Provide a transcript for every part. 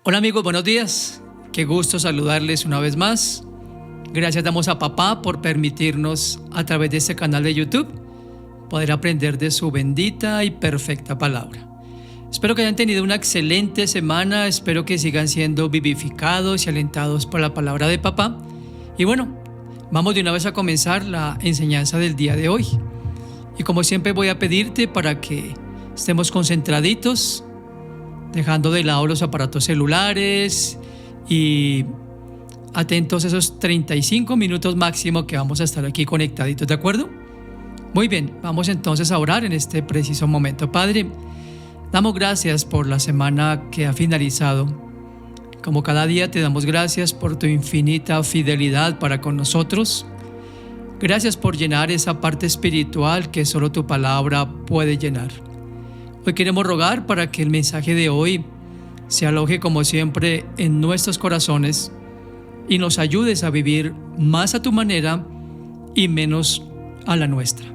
Hola amigos, buenos días. Qué gusto saludarles una vez más. Gracias damos a papá por permitirnos a través de este canal de YouTube poder aprender de su bendita y perfecta palabra. Espero que hayan tenido una excelente semana, espero que sigan siendo vivificados y alentados por la palabra de papá. Y bueno, vamos de una vez a comenzar la enseñanza del día de hoy. Y como siempre voy a pedirte para que estemos concentraditos, dejando de lado los aparatos celulares y atentos a esos 35 minutos máximo que vamos a estar aquí conectaditos, ¿de acuerdo? Muy bien, vamos entonces a orar en este preciso momento. Padre, damos gracias por la semana que ha finalizado. Como cada día te damos gracias por tu infinita fidelidad para con nosotros. Gracias por llenar esa parte espiritual que solo tu palabra puede llenar. Hoy queremos rogar para que el mensaje de hoy se aloje como siempre en nuestros corazones y nos ayudes a vivir más a tu manera y menos a la nuestra.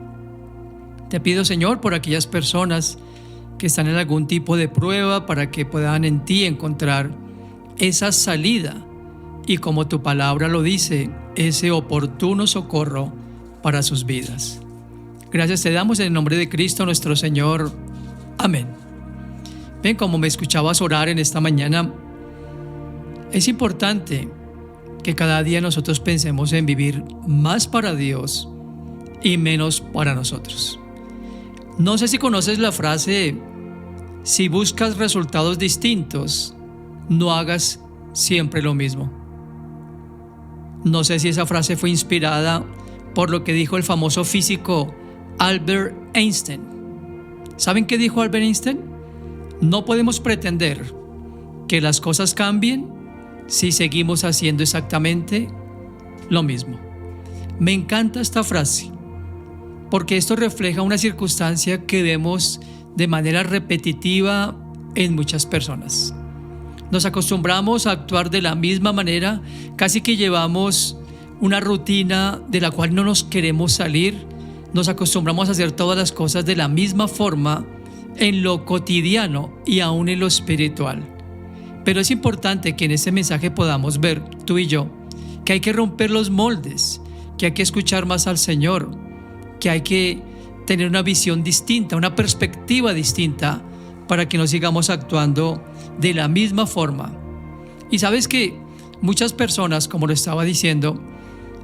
Te pido, Señor, por aquellas personas que están en algún tipo de prueba para que puedan en ti encontrar esa salida y, como tu palabra lo dice, ese oportuno socorro para sus vidas. Gracias te damos en el nombre de Cristo nuestro Señor. Amén. Ven, como me escuchabas orar en esta mañana, es importante que cada día nosotros pensemos en vivir más para Dios y menos para nosotros. No sé si conoces la frase: si buscas resultados distintos, no hagas siempre lo mismo. No sé si esa frase fue inspirada por lo que dijo el famoso físico Albert Einstein. ¿Saben qué dijo Albert Einstein? No podemos pretender que las cosas cambien si seguimos haciendo exactamente lo mismo. Me encanta esta frase porque esto refleja una circunstancia que vemos de manera repetitiva en muchas personas. Nos acostumbramos a actuar de la misma manera, casi que llevamos una rutina de la cual no nos queremos salir. Nos acostumbramos a hacer todas las cosas de la misma forma en lo cotidiano y aún en lo espiritual. Pero es importante que en este mensaje podamos ver, tú y yo, que hay que romper los moldes, que hay que escuchar más al Señor, que hay que tener una visión distinta, una perspectiva distinta para que no sigamos actuando de la misma forma. Y sabes que muchas personas, como lo estaba diciendo,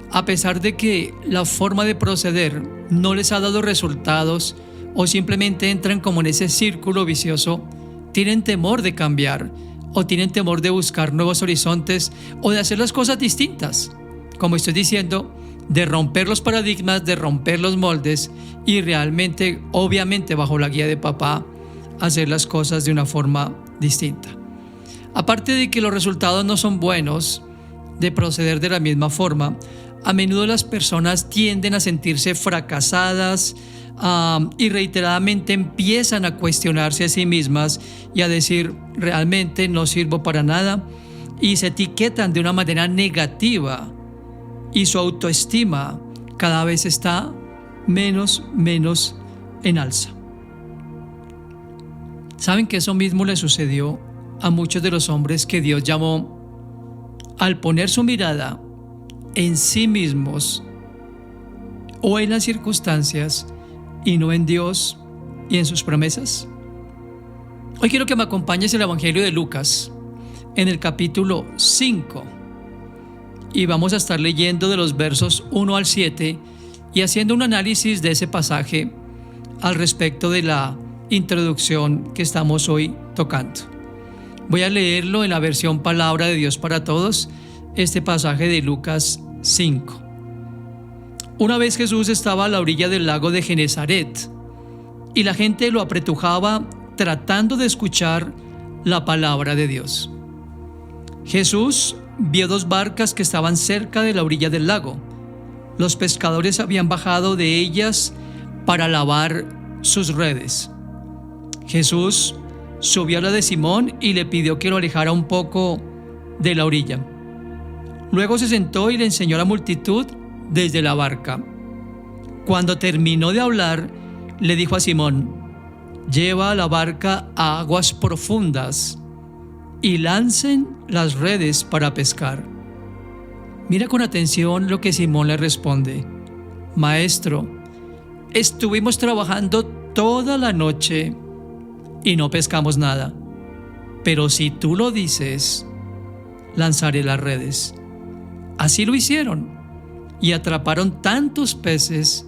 a pesar de que la forma de proceder no les ha dado resultados o simplemente entran como en ese círculo vicioso, tienen temor de cambiar o tienen temor de buscar nuevos horizontes o de hacer las cosas distintas. Como estoy diciendo, de romper los paradigmas, de romper los moldes y realmente, obviamente bajo la guía de papá, hacer las cosas de una forma distinta. Aparte de que los resultados no son buenos de proceder de la misma forma, a menudo las personas tienden a sentirse fracasadas y reiteradamente empiezan a cuestionarse a sí mismas y a decir: realmente no sirvo para nada, y se etiquetan de una manera negativa y su autoestima cada vez está menos en alza. ¿Saben que eso mismo le sucedió a muchos de los hombres que Dios llamó al poner su mirada en sí mismos o en las circunstancias y no en Dios y en sus promesas? Hoy quiero que me acompañes en el Evangelio de Lucas, en el capítulo 5, y vamos a estar leyendo de los versos 1 al 7 y haciendo un análisis de ese pasaje al respecto de la introducción que estamos hoy tocando. Voy a leerlo en la versión Palabra de Dios para Todos, este pasaje de Lucas 5. Una vez Jesús estaba a la orilla del lago de Genesaret y la gente lo apretujaba tratando de escuchar la palabra de Dios. Jesús vio dos barcas que estaban cerca de la orilla del lago. Los pescadores habían bajado de ellas para lavar sus redes. Jesús subió a la de Simón y le pidió que lo alejara un poco de la orilla. Luego se sentó y le enseñó a la multitud desde la barca. Cuando terminó de hablar, le dijo a Simón: lleva la barca a aguas profundas y lancen las redes para pescar. Mira con atención lo que Simón le responde: Maestro, estuvimos trabajando toda la noche y no pescamos nada, pero si tú lo dices, lanzaré las redes. Así lo hicieron y atraparon tantos peces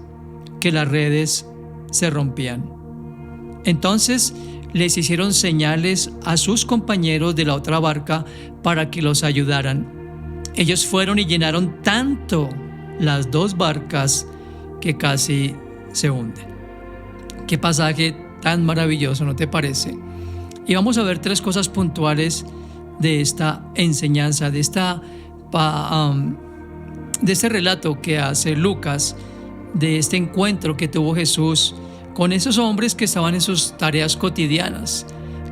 que las redes se rompían. Entonces les hicieron señales a sus compañeros de la otra barca para que los ayudaran. Ellos fueron y llenaron tanto las dos barcas que casi se hunden. Qué pasaje tan maravilloso, ¿no te parece? Y vamos a ver tres cosas puntuales de esta enseñanza, de este relato que hace Lucas, de este encuentro que tuvo Jesús con esos hombres que estaban en sus tareas cotidianas.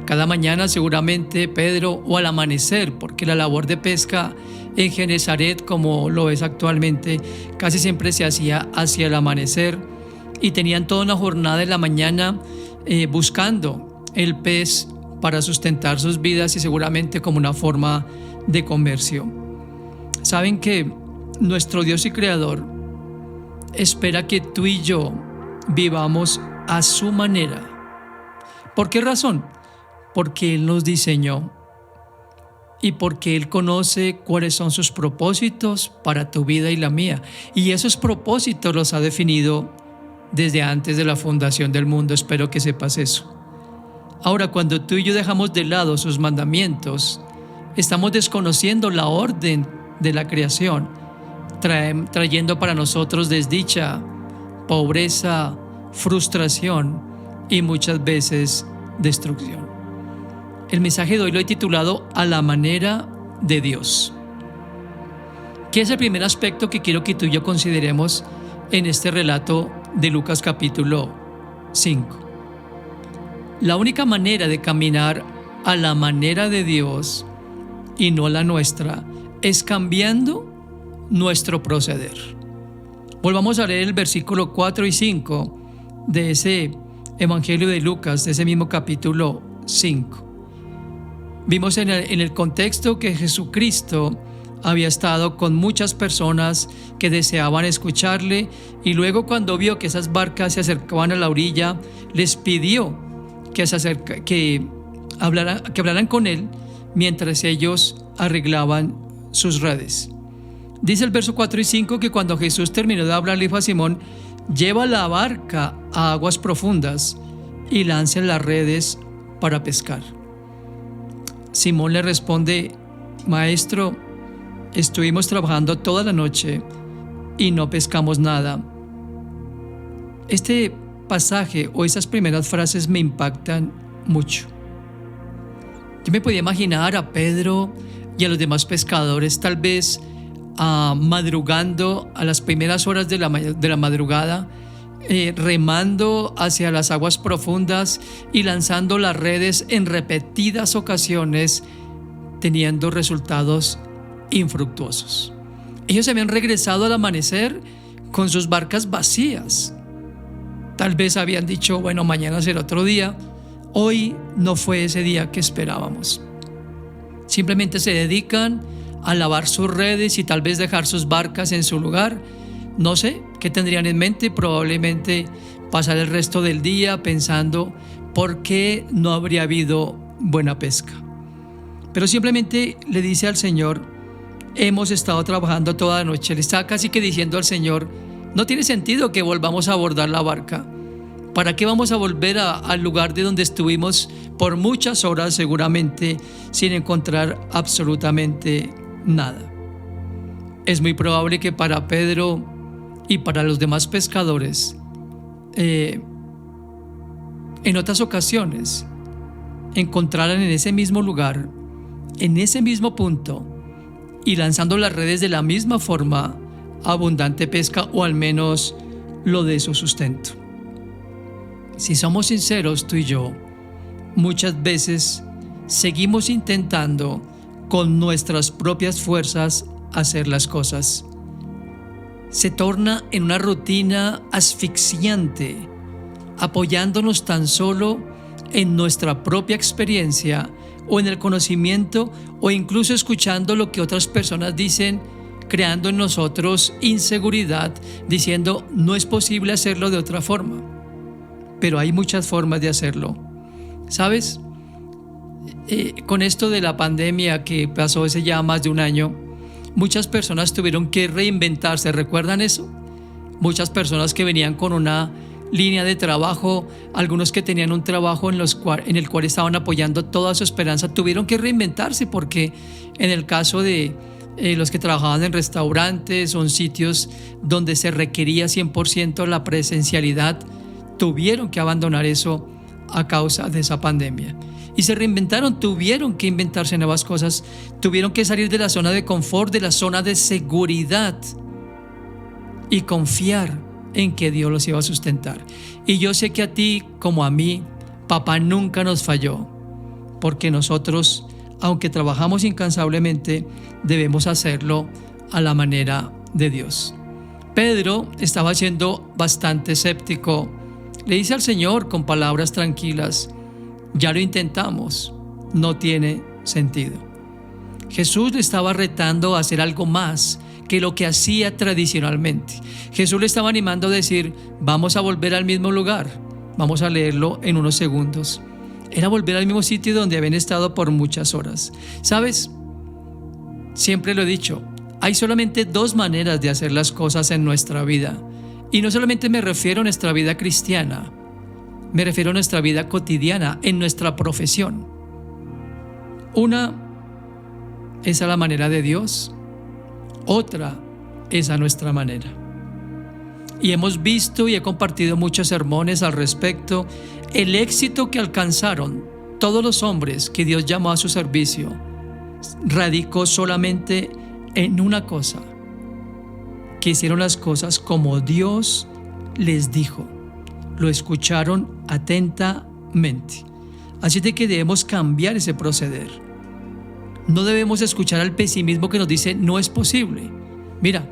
Cada mañana seguramente Pedro, o al amanecer, porque la labor de pesca en Genesaret, como lo es actualmente, casi siempre se hacía hacia el amanecer, y tenían toda una jornada en la mañana buscando el pez para sustentar sus vidas y seguramente como una forma de comercio. Saben que nuestro Dios y Creador espera que tú y yo vivamos a su manera. ¿Por qué razón? Porque Él nos diseñó y porque Él conoce cuáles son sus propósitos para tu vida y la mía. Y esos propósitos los ha definido desde antes de la fundación del mundo. Espero que sepas eso. Ahora, cuando tú y yo dejamos de lado sus mandamientos, estamos desconociendo la orden de la creación, trayendo para nosotros desdicha, pobreza, frustración y muchas veces destrucción. El mensaje de hoy lo he titulado A la manera de Dios. ¿Qué es el primer aspecto que quiero que tú y yo consideremos en este relato de Lucas capítulo 5? La única manera de caminar a la manera de Dios y no la nuestra es cambiando nuestro proceder. Volvamos a leer el versículo 4 y 5 de ese Evangelio de Lucas, de ese mismo capítulo 5. Vimos en el contexto que Jesucristo había estado con muchas personas que deseaban escucharle, y luego cuando vio que esas barcas se acercaban a la orilla, les pidió que hablaran con él mientras ellos arreglaban sus redes. Dice el verso 4 y 5 que cuando Jesús terminó de hablar, le dijo a Simón: lleva la barca a aguas profundas y lancen las redes para pescar. Simón le responde: Maestro, estuvimos trabajando toda la noche y no pescamos nada. Este pasaje o esas primeras frases me impactan mucho. Yo me podía imaginar a Pedro y a los demás pescadores tal vez madrugando a las primeras horas de la madrugada, remando hacia las aguas profundas y lanzando las redes en repetidas ocasiones, teniendo resultados infructuosos. Ellos se habían regresado al amanecer con sus barcas vacías. Tal vez habían dicho: bueno, mañana será otro día. Hoy no fue ese día que esperábamos. Simplemente se dedican a lavar sus redes y tal vez dejar sus barcas en su lugar. No sé qué tendrían en mente. Probablemente pasar el resto del día pensando por qué no habría habido buena pesca. Pero simplemente le dice al Señor: hemos estado trabajando toda la noche. Le está casi que diciendo al Señor: no tiene sentido que volvamos a abordar la barca. ¿Para qué vamos a volver al lugar de donde estuvimos por muchas horas seguramente sin encontrar absolutamente nada? Es muy probable que para Pedro y para los demás pescadores, en otras ocasiones, encontraran en ese mismo lugar, en ese mismo punto, y lanzando las redes de la misma forma, abundante pesca, o al menos lo de su sustento. Si somos sinceros, tú y yo, muchas veces seguimos intentando con nuestras propias fuerzas hacer las cosas. Se torna en una rutina asfixiante, apoyándonos tan solo en nuestra propia experiencia, o en el conocimiento o incluso escuchando lo que otras personas dicen, creando en nosotros inseguridad, diciendo no es posible hacerlo de otra forma. Pero hay muchas formas de hacerlo. ¿Sabes? Con esto de la pandemia que pasó hace ya más de un año, muchas personas tuvieron que reinventarse. ¿Recuerdan eso? Muchas personas que venían con una línea de trabajo, algunos que tenían un trabajo en el cual estaban apoyando toda su esperanza, tuvieron que reinventarse porque en el caso de los que trabajaban en restaurantes o en sitios donde se requería 100% la presencialidad, tuvieron que abandonar eso a causa de esa pandemia. Y se reinventaron, tuvieron que inventarse nuevas cosas, tuvieron que salir de la zona de confort, de la zona de seguridad y confiar en que Dios los iba a sustentar. Y yo sé que a ti como a mí, papá nunca nos falló, porque nosotros, aunque trabajamos incansablemente, debemos hacerlo a la manera de Dios. Pedro estaba siendo bastante escéptico. Le dice al Señor con palabras tranquilas: ya lo intentamos, no tiene sentido. Jesús le estaba retando a hacer algo más que lo que hacía tradicionalmente. Jesús le estaba animando a decir: vamos a volver al mismo lugar. Vamos a leerlo en unos segundos. Era volver al mismo sitio donde habían estado por muchas horas. ¿Sabes? Siempre lo he dicho, hay solamente dos maneras de hacer las cosas en nuestra vida. Y no solamente me refiero a nuestra vida cristiana, me refiero a nuestra vida cotidiana, en nuestra profesión. Una es a la manera de Dios, otra es a nuestra manera. Y hemos visto y he compartido muchos sermones al respecto. El éxito que alcanzaron todos los hombres que Dios llamó a su servicio radicó solamente en una cosa: que hicieron las cosas como Dios les dijo. Lo escucharon atentamente. Así de que debemos cambiar ese proceder. No debemos escuchar al pesimismo que nos dice no es posible. Mira,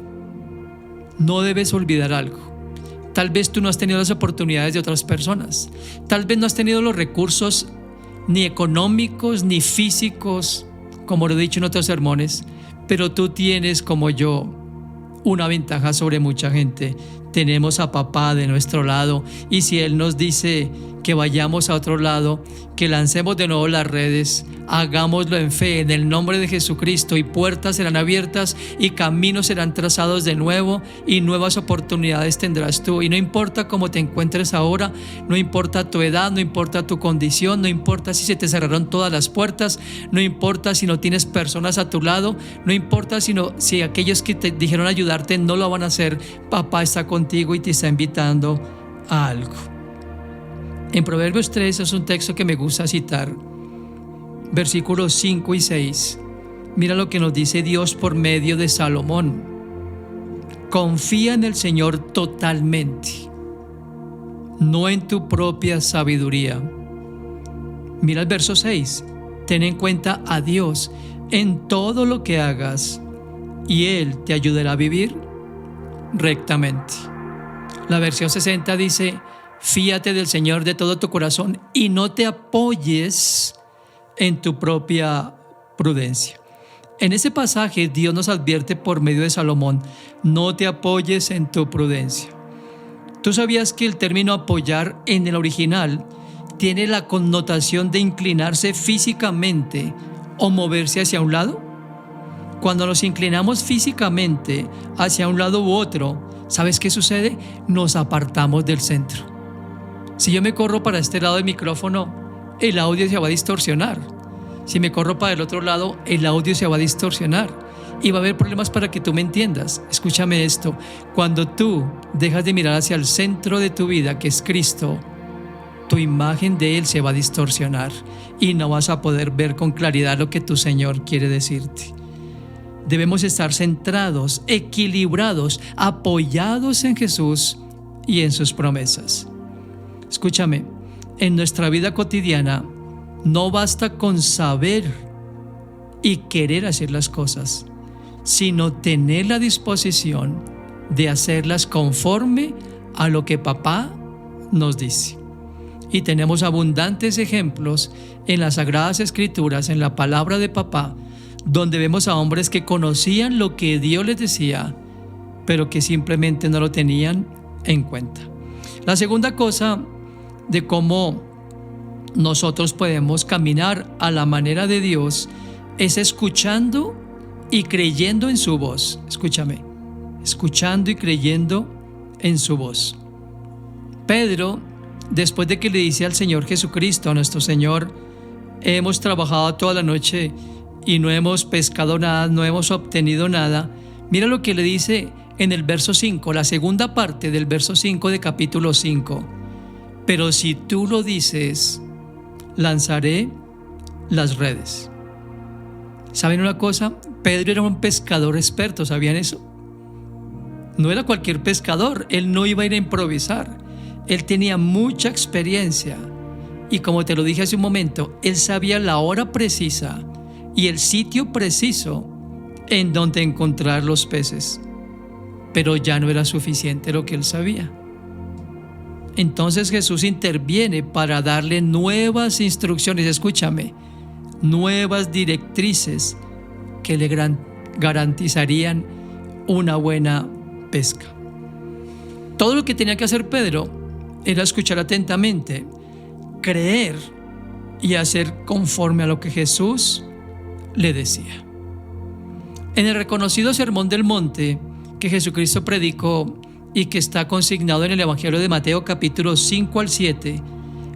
no debes olvidar algo. Tal vez tú no has tenido las oportunidades de otras personas. Tal vez no has tenido los recursos ni económicos ni físicos, como lo he dicho en otros sermones, pero tú tienes, como yo, una ventaja sobre mucha gente. Tenemos a papá de nuestro lado, y si Él nos dice que vayamos a otro lado, que lancemos de nuevo las redes, hagámoslo en fe, en el nombre de Jesucristo, y puertas serán abiertas y caminos serán trazados de nuevo y nuevas oportunidades tendrás tú. Y no importa cómo te encuentres ahora, no importa tu edad, no importa tu condición, no importa si se te cerraron todas las puertas, no importa si no tienes personas a tu lado, no importa si aquellos que te dijeron ayudarte no lo van a hacer. Papá está contigo y te está invitando a algo. En Proverbios 3 es un texto que me gusta citar, versículos 5 y 6. Mira lo que nos dice Dios por medio de Salomón: confía en el Señor totalmente, no en tu propia sabiduría. Mira el verso 6: ten en cuenta a Dios en todo lo que hagas, y Él te ayudará a vivir rectamente. La versión 60 dice: fíate del Señor de todo tu corazón y no te apoyes en tu propia prudencia. En ese pasaje Dios nos advierte por medio de Salomón: no te apoyes en tu prudencia. ¿Tú sabías que el término apoyar en el original tiene la connotación de inclinarse físicamente o moverse hacia un lado? Cuando nos inclinamos físicamente hacia un lado u otro, ¿sabes qué sucede? Nos apartamos del centro. Si yo me corro para este lado del micrófono, el audio se va a distorsionar. Si me corro para el otro lado, el audio se va a distorsionar. Y va a haber problemas para que tú me entiendas. Escúchame esto: cuando tú dejas de mirar hacia el centro de tu vida, que es Cristo, tu imagen de Él se va a distorsionar y no vas a poder ver con claridad lo que tu Señor quiere decirte. Debemos estar centrados, equilibrados, apoyados en Jesús y en sus promesas. Escúchame, en nuestra vida cotidiana no basta con saber y querer hacer las cosas, sino tener la disposición de hacerlas conforme a lo que papá nos dice. Y tenemos abundantes ejemplos en las Sagradas Escrituras, en la palabra de papá, donde vemos a hombres que conocían lo que Dios les decía, pero que simplemente no lo tenían en cuenta. La segunda cosa de cómo nosotros podemos caminar a la manera de Dios es escuchando y creyendo en su voz. Escúchame, escuchando y creyendo en su voz. Pedro, después de que le dice al Señor Jesucristo, a nuestro Señor, hemos trabajado toda la noche y no hemos pescado nada, no hemos obtenido nada, mira lo que le dice en el verso 5, la segunda parte del verso 5 de capítulo 5. Pero si tú lo dices, lanzaré las redes. ¿Saben una cosa? Pedro era un pescador experto, ¿sabían eso? No era cualquier pescador, él no iba a ir a improvisar. Él tenía mucha experiencia y, como te lo dije hace un momento, él sabía la hora precisa y el sitio preciso en donde encontrar los peces. Pero ya no era suficiente lo que él sabía. Entonces Jesús interviene para darle nuevas instrucciones, escúchame, nuevas directrices que le garantizarían una buena pesca. Todo lo que tenía que hacer Pedro era escuchar atentamente, creer y hacer conforme a lo que Jesús le decía. En el reconocido Sermón del Monte que Jesucristo predicó y que está consignado en el Evangelio de Mateo capítulo 5 al 7,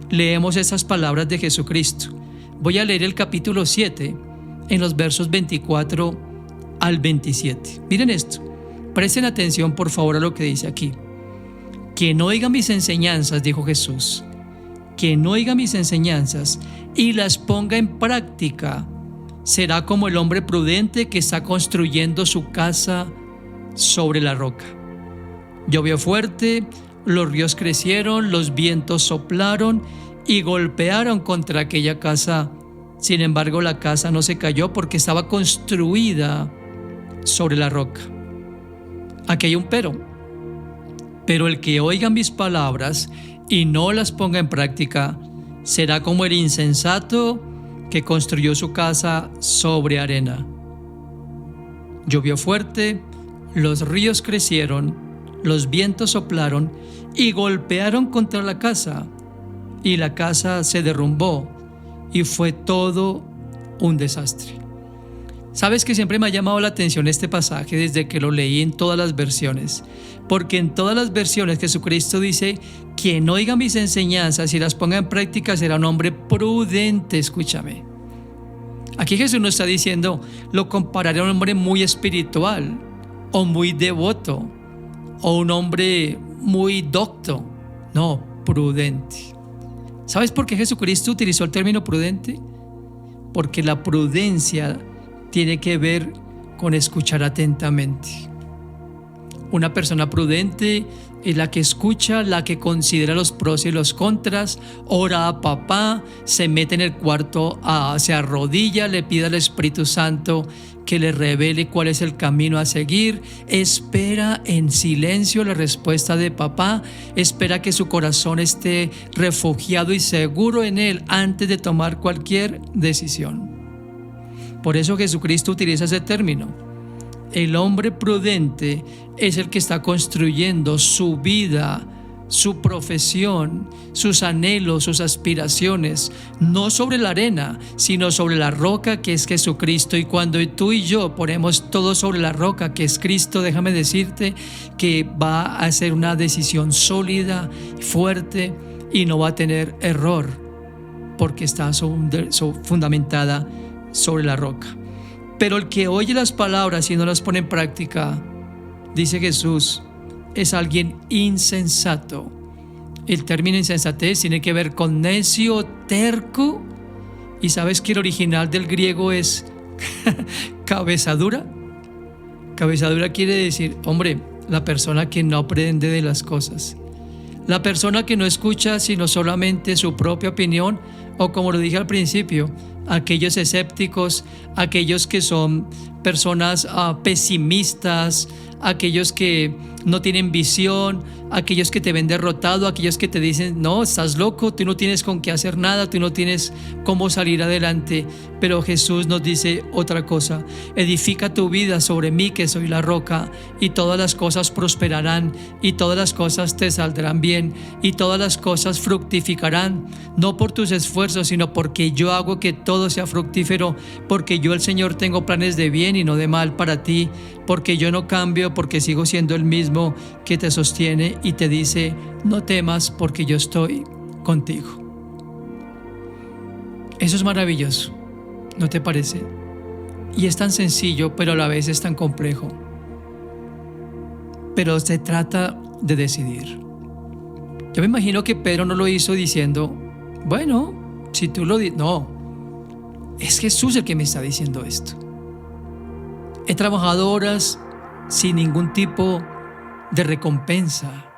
leemos esas palabras de Jesucristo. Voy a leer el capítulo 7 en los versos 24 al 27. Miren esto, presten atención por favor a lo que dice aquí. Quien oiga mis enseñanzas, dijo Jesús, quien oiga mis enseñanzas y las ponga en práctica, será como el hombre prudente que está construyendo su casa sobre la roca. Llovió fuerte, los ríos crecieron, los vientos soplaron y golpearon contra aquella casa. Sin embargo, la casa no se cayó porque estaba construida sobre la roca. Aquí hay un pero el que oiga mis palabras y no las ponga en práctica será como el insensato que construyó su casa sobre arena. Llovió fuerte, los ríos crecieron, los vientos soplaron y golpearon contra la casa, y la casa se derrumbó y fue todo un desastre. ¿Sabes que siempre me ha llamado la atención este pasaje desde que lo leí en todas las versiones? Porque en todas las versiones Jesucristo dice: quien oiga mis enseñanzas y las ponga en práctica será un hombre prudente. Escúchame. Aquí Jesús no está diciendo, lo compararé a un hombre muy espiritual o muy devoto o un hombre muy docto. No, prudente. ¿Sabes por qué Jesucristo utilizó el término prudente? Porque la prudencia tiene que ver con escuchar atentamente. Una persona prudente es la que escucha, la que considera los pros y los contras, ora a papá, se mete en el cuarto, se arrodilla, le pide al Espíritu Santo que le revele cuál es el camino a seguir, espera en silencio la respuesta de papá, espera que su corazón esté refugiado y seguro en él antes de tomar cualquier decisión. Por eso Jesucristo utiliza ese término. El hombre prudente es el que está construyendo su vida, su profesión, sus anhelos, sus aspiraciones, no sobre la arena, sino sobre la roca que es Jesucristo. Y cuando tú y yo ponemos todo sobre la roca que es Cristo, déjame decirte que va a ser una decisión sólida, fuerte y no va a tener error, porque está fundamentada sobre la roca. Pero el que oye las palabras y no las pone en práctica, dice Jesús, es alguien insensato. El término insensatez tiene que ver con necio, terco, y sabes que el original del griego es cabezadura. Cabezadura quiere decir, hombre, la persona que no aprende de las cosas, la persona que no escucha sino solamente su propia opinión, o como lo dije al principio, aquellos escépticos, aquellos que son personas pesimistas, aquellos que no tienen visión, aquellos que te ven derrotado, aquellos que te dicen, no, estás loco, tú no tienes con qué hacer nada, tú no tienes cómo salir adelante. Pero Jesús nos dice otra cosa: edifica tu vida sobre mí, que soy la roca, y todas las cosas prosperarán, y todas las cosas te saldrán bien, y todas las cosas fructificarán, no por tus esfuerzos, sino porque yo hago que todo sea fructífero, porque yo, el Señor, tengo planes de bien y no de mal para ti, porque yo no cambio, porque sigo siendo el mismo que te sostiene y te dice, no temas porque yo estoy contigo. Eso es maravilloso, ¿no te parece? Y es tan sencillo, pero a la vez es tan complejo. Pero se trata de decidir. Yo me imagino que Pedro no lo hizo diciendo, bueno, si tú lo dices, no, es Jesús el que me está diciendo esto. He trabajado horas sin ningún tipo de recompensa.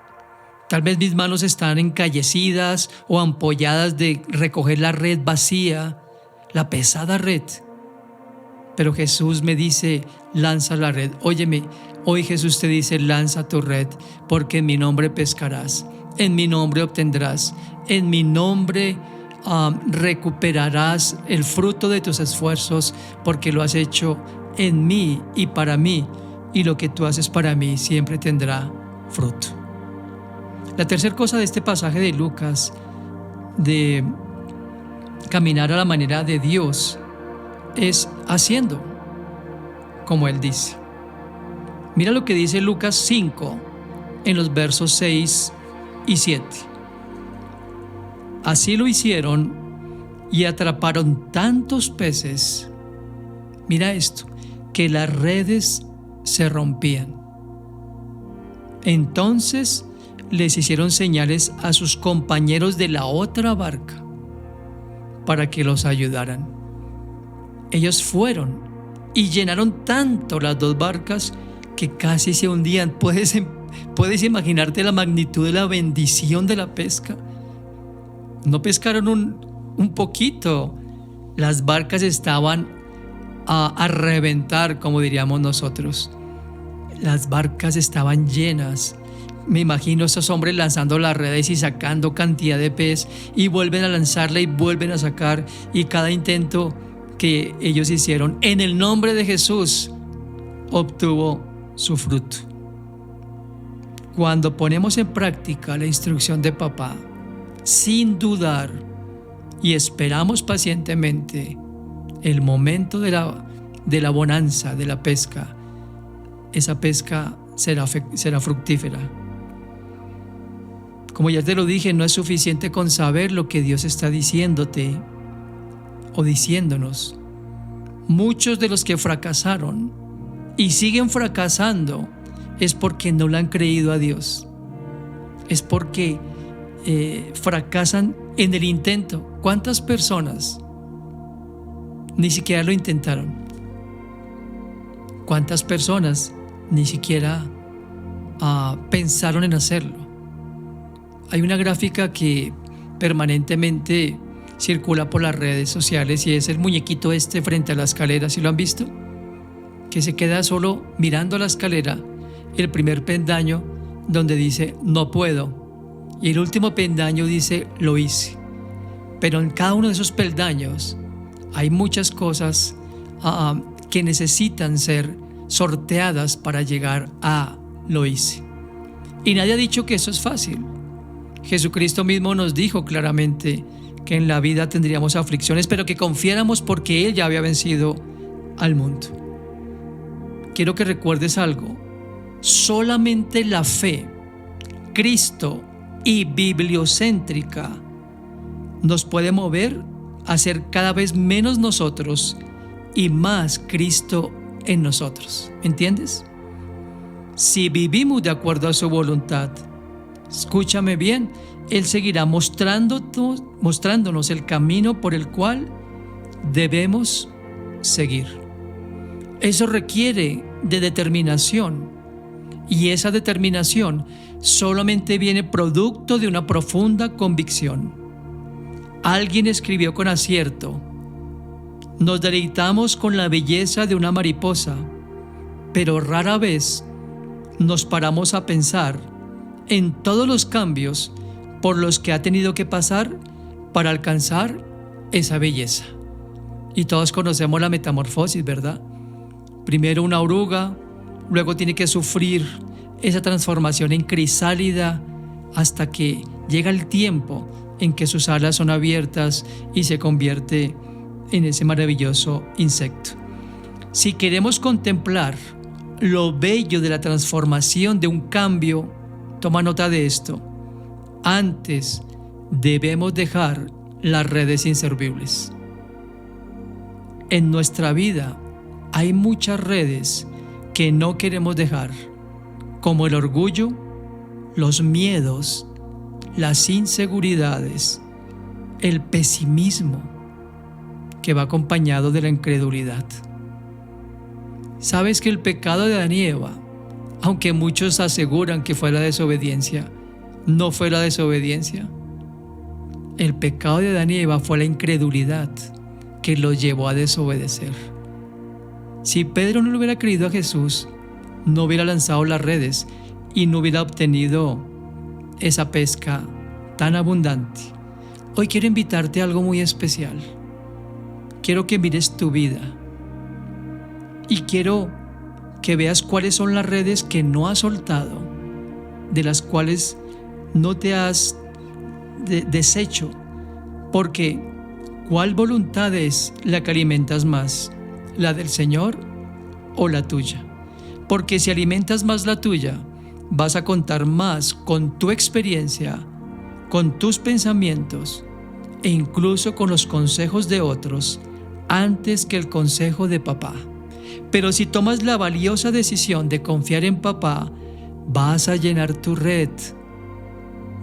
Tal vez mis manos están encallecidas o ampolladas de recoger la red vacía, la pesada red. Pero Jesús me dice, lanza la red. Óyeme, hoy Jesús te dice, lanza tu red, porque en mi nombre pescarás, en mi nombre obtendrás, en mi nombre recuperarás el fruto de tus esfuerzos, porque lo has hecho en mí y para mí, y lo que tú haces para mí siempre tendrá fruto. La tercera cosa de este pasaje de Lucas, de caminar a la manera de Dios, es haciendo como Él dice. Mira lo que dice Lucas 5 en los versos 6 y 7. Así lo hicieron y atraparon tantos peces, mira esto, que las redes se rompían. Entonces les hicieron señales a sus compañeros de la otra barca para que los ayudaran. Ellos fueron y llenaron tanto las dos barcas que casi se hundían. ¿Puedes imaginarte la magnitud de la bendición de la pesca? No pescaron un poquito. Las barcas estaban a reventar, como diríamos nosotros. Las barcas estaban llenas. Me imagino a esos hombres lanzando las redes y sacando cantidad de pez, y vuelven a lanzarla y vuelven a sacar, y cada intento que ellos hicieron en el nombre de Jesús obtuvo su fruto. Cuando ponemos en práctica la instrucción de papá, sin dudar, y esperamos pacientemente el momento de la bonanza, de la pesca, esa pesca será fructífera. Como ya te lo dije, no es suficiente con saber lo que Dios está diciéndote o diciéndonos. Muchos de los que fracasaron y siguen fracasando es porque no le han creído a Dios. Es porque fracasan en el intento. ¿Cuántas personas ni siquiera lo intentaron? ¿Cuántas personas ni siquiera pensaron en hacerlo? Hay una gráfica que permanentemente circula por las redes sociales y es el muñequito frente a la escalera. ¿Sí lo han visto? Que se queda solo mirando la escalera, el primer peldaño donde dice no puedo, y el último peldaño dice lo hice. Pero en cada uno de esos peldaños hay muchas cosas que necesitan ser sorteadas para llegar a lo hice. Y nadie ha dicho que eso es fácil. Jesucristo mismo nos dijo claramente que en la vida tendríamos aflicciones, pero que confiáramos porque Él ya había vencido al mundo. Quiero que recuerdes algo: solamente la fe, Cristo y bibliocéntrica nos puede mover a ser cada vez menos nosotros y más Cristo en nosotros. ¿Entiendes? Si vivimos de acuerdo a su voluntad, escúchame bien, Él seguirá mostrándonos el camino por el cual debemos seguir. Eso requiere de determinación, y esa determinación solamente viene producto de una profunda convicción. Alguien escribió con acierto: nos deleitamos con la belleza de una mariposa, pero rara vez nos paramos a pensar en todos los cambios por los que ha tenido que pasar para alcanzar esa belleza. Y todos conocemos la metamorfosis, ¿verdad? Primero una oruga, luego tiene que sufrir esa transformación en crisálida hasta que llega el tiempo en que sus alas son abiertas y se convierte en ese maravilloso insecto. Si queremos contemplar lo bello de la transformación, de un cambio, toma nota de esto. Antes debemos dejar las redes inservibles. En nuestra vida hay muchas redes que no queremos dejar, como el orgullo, los miedos, las inseguridades, el pesimismo que va acompañado de la incredulidad. ¿Sabes que el pecado de Adán y Eva, aunque muchos aseguran que fue la desobediencia, no fue la desobediencia? El pecado de Adán y Eva fue la incredulidad que los llevó a desobedecer. Si Pedro no le hubiera creído a Jesús, no hubiera lanzado las redes y no hubiera obtenido esa pesca tan abundante. Hoy quiero invitarte a algo muy especial. Quiero que mires tu vida y quiero que veas cuáles son las redes que no has soltado, de las cuales no te has deshecho, porque ¿cuál voluntad es la que alimentas más? ¿La del Señor o la tuya? Porque si alimentas más la tuya, vas a contar más con tu experiencia, con tus pensamientos e incluso con los consejos de otros antes que el consejo de papá. Pero si tomas la valiosa decisión de confiar en papá, vas a llenar tu red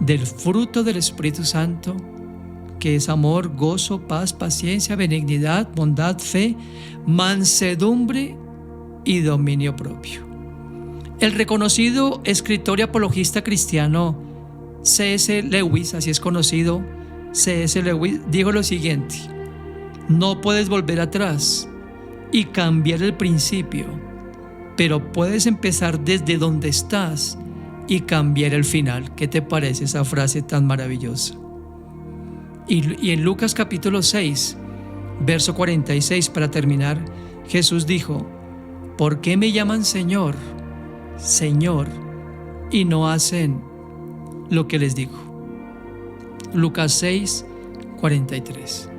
del fruto del Espíritu Santo, que es amor, gozo, paz, paciencia, benignidad, bondad, fe, mansedumbre y dominio propio. El reconocido escritor y apologista cristiano C.S. Lewis, así es conocido, C.S. Lewis, dijo lo siguiente: no puedes volver atrás y cambiar el principio, pero puedes empezar desde donde estás y cambiar el final. ¿Qué te parece esa frase tan maravillosa? Y en Lucas capítulo 6, verso 46, para terminar, Jesús dijo: ¿por qué me llaman Señor, Señor, y no hacen lo que les digo? Lucas 6, 43.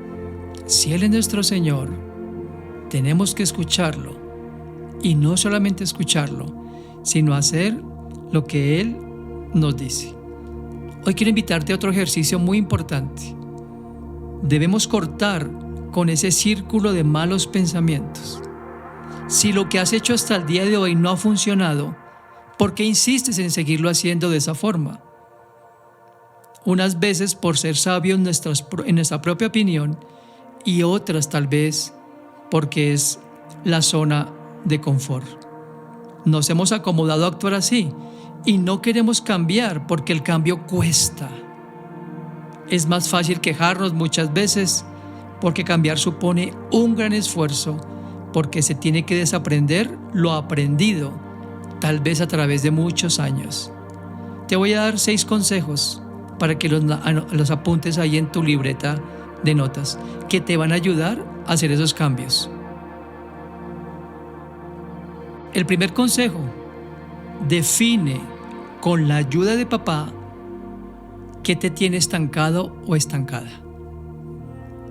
Si Él es nuestro Señor, tenemos que escucharlo, y no solamente escucharlo, sino hacer lo que Él nos dice. Hoy quiero invitarte a otro ejercicio muy importante. Debemos cortar con ese círculo de malos pensamientos. Si lo que has hecho hasta el día de hoy no ha funcionado, ¿por qué insistes en seguirlo haciendo de esa forma? Unas veces por ser sabios en nuestra propia opinión, y otras tal vez porque es la zona de confort. Nos hemos acomodado a actuar así y no queremos cambiar porque el cambio cuesta. Es más fácil quejarnos muchas veces porque cambiar supone un gran esfuerzo, porque se tiene que desaprender lo aprendido, tal vez a través de muchos años. Te voy a dar 6 consejos para que los apuntes ahí en tu libreta de notas, que te van a ayudar a hacer esos cambios. El primer consejo: define con la ayuda de papá qué te tiene estancado o estancada.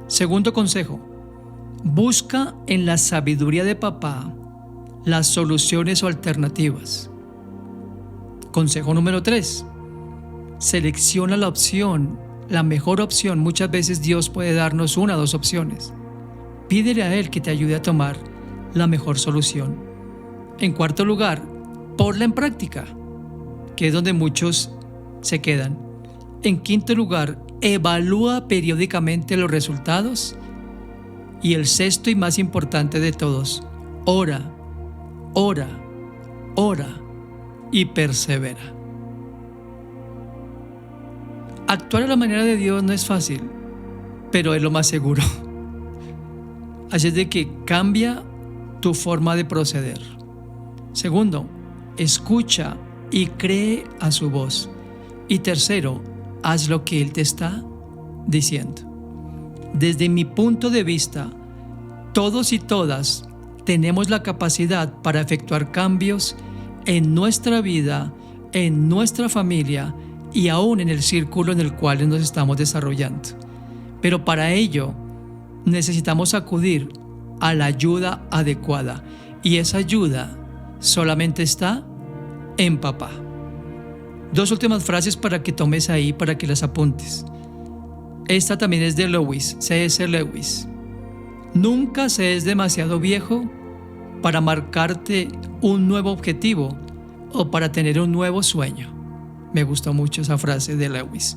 Segundo consejo: busca en la sabiduría de papá las soluciones o alternativas. Consejo número 3: selecciona la opción, la mejor opción. Muchas veces Dios puede darnos 1 o 2 opciones. Pídele a Él que te ayude a tomar la mejor solución. En cuarto lugar, ponla en práctica, que es donde muchos se quedan. En quinto lugar, evalúa periódicamente los resultados. Y el sexto y más importante de todos: ora, ora, ora y persevera. Actuar a la manera de Dios no es fácil, pero es lo más seguro. Así es de que cambia tu forma de proceder. Segundo, escucha y cree a su voz. Y tercero, haz lo que Él te está diciendo. Desde mi punto de vista, todos y todas tenemos la capacidad para efectuar cambios en nuestra vida, en nuestra familia y aún en el círculo en el cual nos estamos desarrollando. Pero para ello necesitamos acudir a la ayuda adecuada, y esa ayuda solamente está en papá. 2 últimas frases para que tomes ahí, para que las apuntes. Esta también es de Lewis, C.S. Lewis. Nunca se es demasiado viejo para marcarte un nuevo objetivo o para tener un nuevo sueño. Me gustó mucho esa frase de Lewis.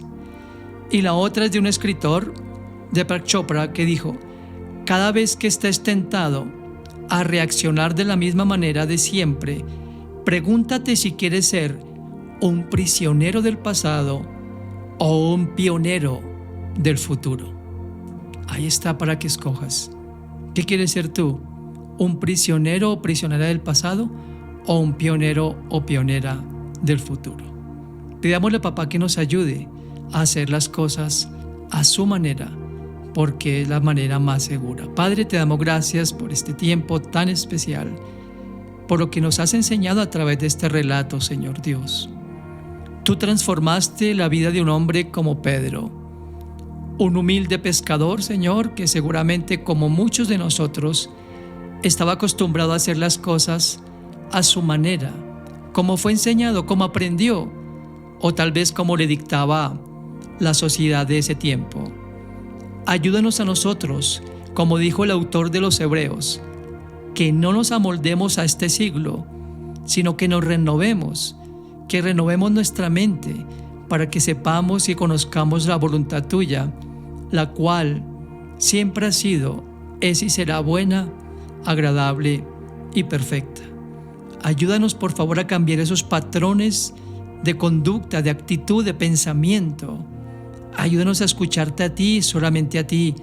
Y la otra es de un escritor, Deepak Chopra, que dijo: cada vez que estés tentado a reaccionar de la misma manera de siempre, pregúntate si quieres ser un prisionero del pasado o un pionero del futuro. Ahí está para que escojas. ¿Qué quieres ser tú? ¿Un prisionero o prisionera del pasado o un pionero o pionera del futuro? Pidámosle a papá que nos ayude a hacer las cosas a su manera, porque es la manera más segura. Padre, te damos gracias por este tiempo tan especial, por lo que nos has enseñado a través de este relato, Señor Dios. Tú transformaste la vida de un hombre como Pedro, un humilde pescador, Señor, que seguramente, como muchos de nosotros, estaba acostumbrado a hacer las cosas a su manera, como fue enseñado, como aprendió, o tal vez como le dictaba la sociedad de ese tiempo. Ayúdanos a nosotros, como dijo el autor de los Hebreos, que no nos amoldemos a este siglo, sino que nos renovemos, que renovemos nuestra mente para que sepamos y conozcamos la voluntad tuya, la cual siempre ha sido, es y será buena, agradable y perfecta. Ayúdanos por favor a cambiar esos patrones de conducta, de actitud, de pensamiento. Ayúdanos a escucharte a ti, solamente a ti,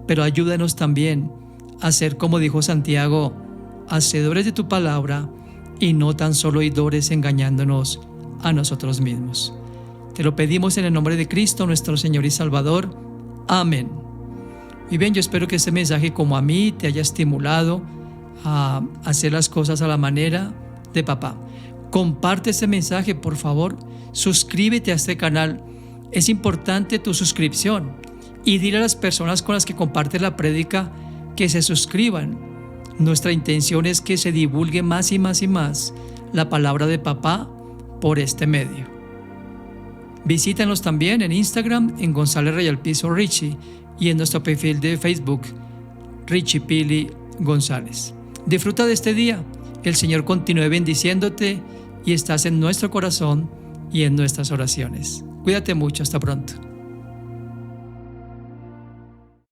pero ayúdanos también a ser, como dijo Santiago, hacedores de tu palabra y no tan solo oidores, engañándonos a nosotros mismos. Te lo pedimos en el nombre de Cristo, nuestro Señor y Salvador. Amén. Y bien, yo espero que este mensaje, como a mí, te haya estimulado a hacer las cosas a la manera de papá. Comparte este mensaje, por favor. Suscríbete a este canal. Es importante tu suscripción. Y dile a las personas con las que compartes la prédica que se suscriban. Nuestra intención es que se divulgue más y más y más la palabra de papá por este medio. Visítanos también en Instagram, en González Rayal Piso Richie, y en nuestro perfil de Facebook, Richie Pili González. Disfruta de este día. El Señor continúe bendiciéndote y estás en nuestro corazón y en nuestras oraciones. Cuídate mucho. Hasta pronto.